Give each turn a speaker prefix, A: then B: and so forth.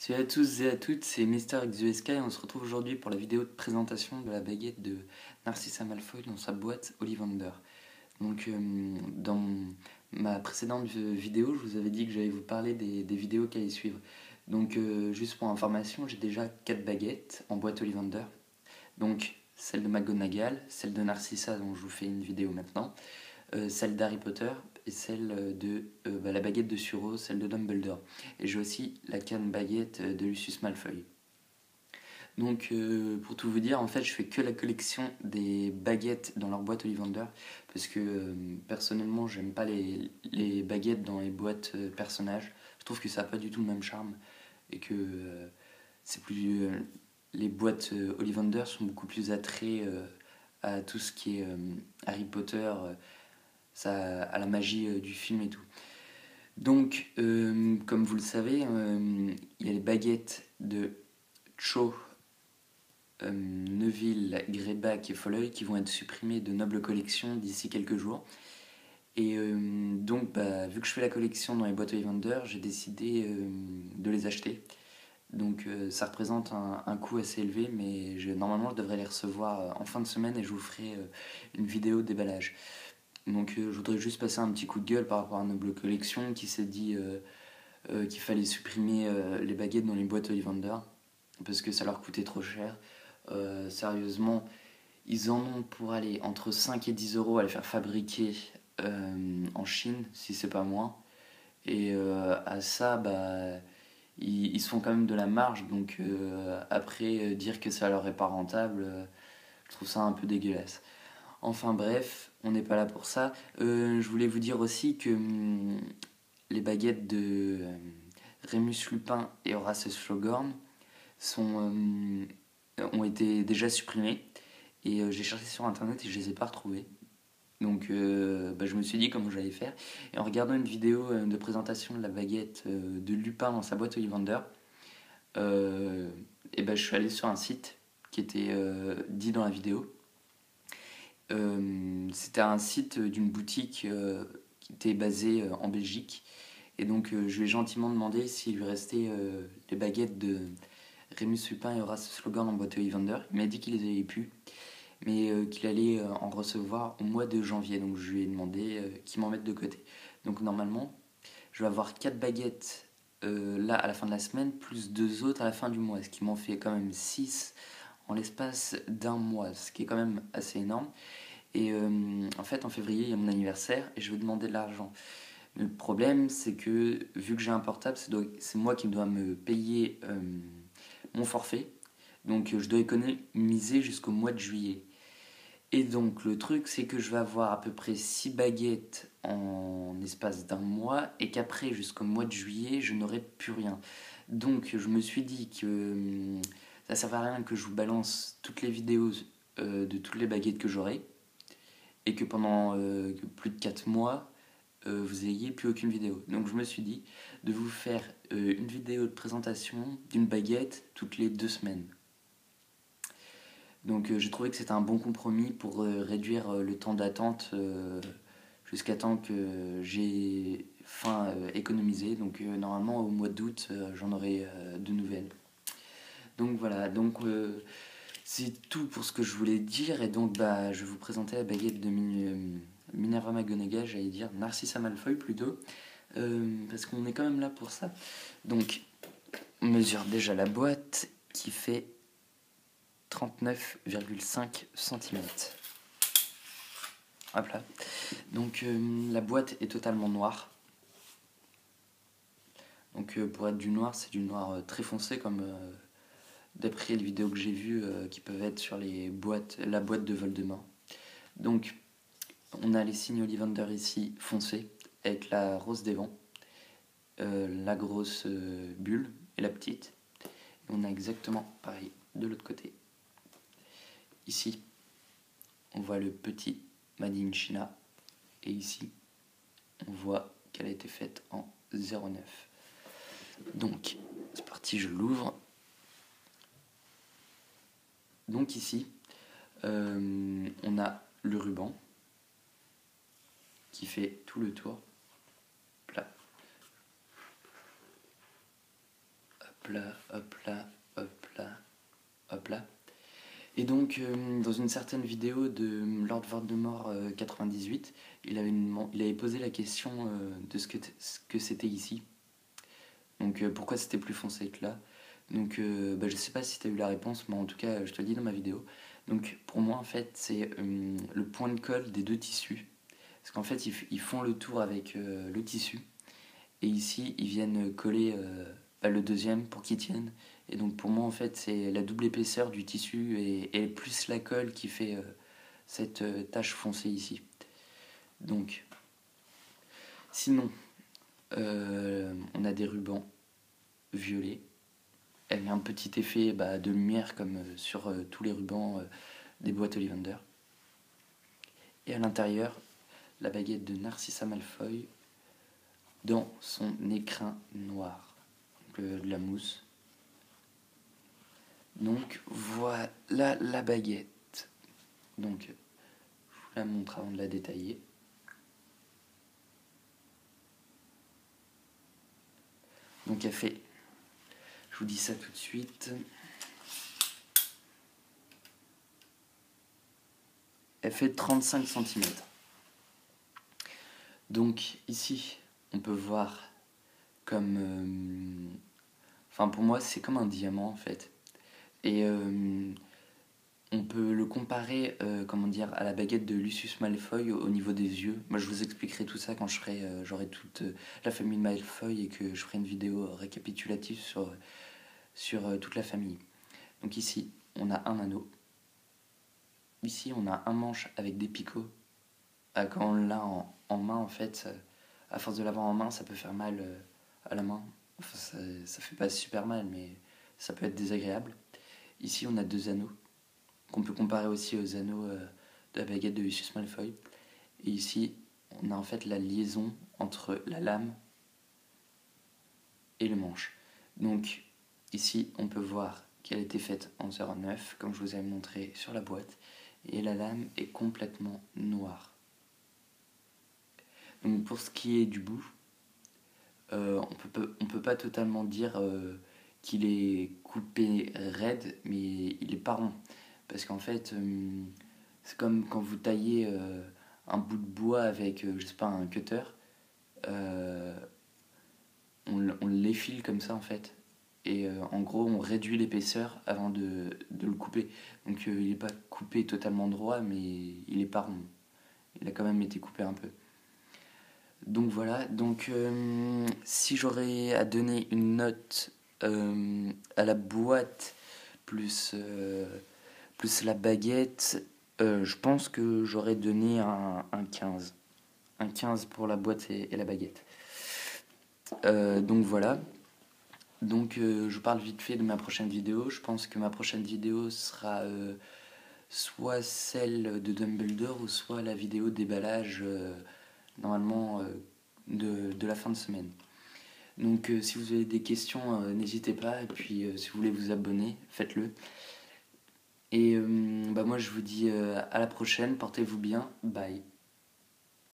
A: Salut à tous et à toutes, c'est Mister XUSK et on se retrouve aujourd'hui pour la vidéo de présentation de la baguette de Narcissa Malfoy dans sa boîte Ollivander. Donc dans ma précédente vidéo, je vous avais dit que j'allais vous parler des vidéos qui allaient suivre. Donc juste pour information, j'ai déjà 4 baguettes en boîte Ollivander. Donc celle de McGonagall, celle de Narcissa dont je vous fais une vidéo maintenant, celle d'Harry Potter et celle de la baguette de Suro, celle de Dumbledore. Et j'ai aussi la canne baguette de Lucius Malfoy. Donc pour tout vous dire, en fait je fais que la collection des baguettes dans leur boîte Ollivander parce que personnellement j'aime pas les baguettes dans les boîtes personnages. Je trouve que ça n'a pas du tout le même charme et que c'est plus les boîtes Ollivander sont beaucoup plus attraits à tout ce qui est Harry Potter, à la magie du film et tout. Donc, comme vous le savez, il y a les baguettes de Cho, Neville, Greyback et Folleuil qui vont être supprimées de Noble Collection d'ici quelques jours. Et donc, vu que je fais la collection dans les boîtes Ollivander, j'ai décidé de les acheter. Donc ça représente un coût assez élevé, mais normalement je devrais les recevoir en fin de semaine et je vous ferai une vidéo de déballage. Donc je voudrais juste passer un petit coup de gueule par rapport à Noble Collection qui s'est dit qu'il fallait supprimer les baguettes dans les boîtes Ollivander parce que ça leur coûtait trop cher. Sérieusement, ils en ont pour aller entre 5 et 10 euros à les faire fabriquer en Chine, si c'est pas moins. Et à ça, ils se font quand même de la marge, donc après dire que ça leur est pas rentable, je trouve ça un peu dégueulasse. Enfin bref, on n'est pas là pour ça. Je voulais vous dire aussi que les baguettes de Remus Lupin et Horace Slughorn ont été déjà supprimées et j'ai cherché sur internet et je les ai pas retrouvées. Donc je me suis dit comment j'allais faire. Et en regardant une vidéo de présentation de la baguette de Lupin dans sa boîte Ollivander, je suis allé sur un site qui était dit dans la vidéo. C'était un site d'une boutique qui était basée en Belgique. Et donc je lui ai gentiment demandé s'il lui restait les baguettes de Remus Lupin et Horace Slughorn en boîte Ollivander. Il m'a dit qu'il les avait plus, mais qu'il allait en recevoir au mois de janvier. Donc je lui ai demandé qu'il m'en mette de côté. Donc normalement, je vais avoir 4 baguettes là à la fin de la semaine, plus 2 autres à la fin du mois, ce qui m'en fait quand même 6 en l'espace d'un mois, ce qui est quand même assez énorme. Et en fait, en février, il y a mon anniversaire et je vais demander de l'argent. Le problème, c'est que vu que j'ai un portable, c'est moi qui dois me payer mon forfait. Donc je dois économiser jusqu'au mois de juillet. Et donc le truc c'est que je vais avoir à peu près 6 baguettes en espace d'un mois et qu'après jusqu'au mois de juillet je n'aurai plus rien. Donc je me suis dit que ça ne servait à rien que je vous balance toutes les vidéos de toutes les baguettes que j'aurai et que pendant plus de 4 mois vous n'ayez plus aucune vidéo. Donc je me suis dit de vous faire une vidéo de présentation d'une baguette toutes les 2 semaines. Donc j'ai trouvé que c'était un bon compromis pour réduire le temps d'attente jusqu'à temps que j'ai économisé. Donc normalement au mois d'août j'en aurai de nouvelles. Donc voilà, donc c'est tout pour ce que je voulais dire. Et donc je vais vous présenter la baguette de Minerva McGonagall, j'allais dire Narcissa Malfoy plutôt. Parce qu'on est quand même là pour ça. Donc on mesure déjà la boîte qui fait 39,5 cm. Hop là. Donc la boîte est totalement noire. Donc pour être du noir, c'est du noir très foncé comme d'après les vidéos que j'ai vues qui peuvent être sur la boîte de Voldemort. Donc on a les signes Ollivander ici foncés avec la rose des vents, la grosse bulle et la petite. Et on a exactement pareil de l'autre côté. Ici, on voit le petit Made in China. Et ici, on voit qu'elle a été faite en 09. Donc, c'est parti, je l'ouvre. Donc ici, on a le ruban qui fait tout le tour. Là. Hop. hop là, hop là, hop là, hop là. Et donc, dans une certaine vidéo de Lord Voldemort 98, il avait posé la question de ce que c'était ici. Donc, pourquoi c'était plus foncé que là. Donc, je sais pas si tu as eu la réponse, mais en tout cas, je te le dis dans ma vidéo. Donc, pour moi, en fait, c'est le point de colle des deux tissus. Parce qu'en fait, ils font le tour avec le tissu. Et ici, ils viennent coller le deuxième pour qu'il tienne. Et donc pour moi, en fait, c'est la double épaisseur du tissu et plus la colle qui fait cette tache foncée ici. Donc, sinon, on a des rubans violets. Elle a un petit effet de lumière comme sur tous les rubans des boîtes Ollivander. Et à l'intérieur, la baguette de Narcissa Malfoy dans son écrin noir. Donc, de la mousse. Donc voilà la baguette. Donc je vous la montre avant de la détailler. Donc elle fait, je vous dis ça tout de suite, elle fait 35 cm. Donc ici on peut voir comme, pour moi c'est comme un diamant en fait. Et on peut le comparer à la baguette de Lucius Malfoy au niveau des yeux. Moi je vous expliquerai tout ça quand j'aurai toute la famille Malfoy et que je ferai une vidéo récapitulative sur toute la famille. Donc ici on a un anneau. Ici on a un manche avec des picots. Quand on l'a en main en fait, à force de l'avoir en main ça peut faire mal à la main. Enfin, ça fait pas super mal mais ça peut être désagréable. Ici on a deux anneaux qu'on peut comparer aussi aux anneaux de la baguette de Lucius Malfoy. Et ici, on a en fait la liaison entre la lame et le manche. Donc ici, on peut voir qu'elle a été faite en 09, comme je vous avais montré sur la boîte, et la lame est complètement noire. Donc pour ce qui est du bout, on peut pas totalement dire qu'il est coupé raide, mais il est pas rond. Parce qu'en fait, c'est comme quand vous taillez un bout de bois avec, je sais pas, un cutter. On l'effile comme ça en fait. Et en gros, on réduit l'épaisseur avant de le couper. Donc il n'est pas coupé totalement droit, mais il est pas rond. Il a quand même été coupé un peu. Donc voilà, donc si j'aurais à donner une note à la boîte plus la baguette, je pense que j'aurais donné un 15. Un 15 pour la boîte et la baguette. Donc voilà. Donc je parle vite fait de ma prochaine vidéo. Je pense que ma prochaine vidéo sera soit celle de Dumbledore ou soit la vidéo de déballage normalement de la fin de semaine. Donc si vous avez des questions, n'hésitez pas. Et puis si vous voulez vous abonner, faites-le. Et moi je vous dis à la prochaine, portez-vous bien, bye.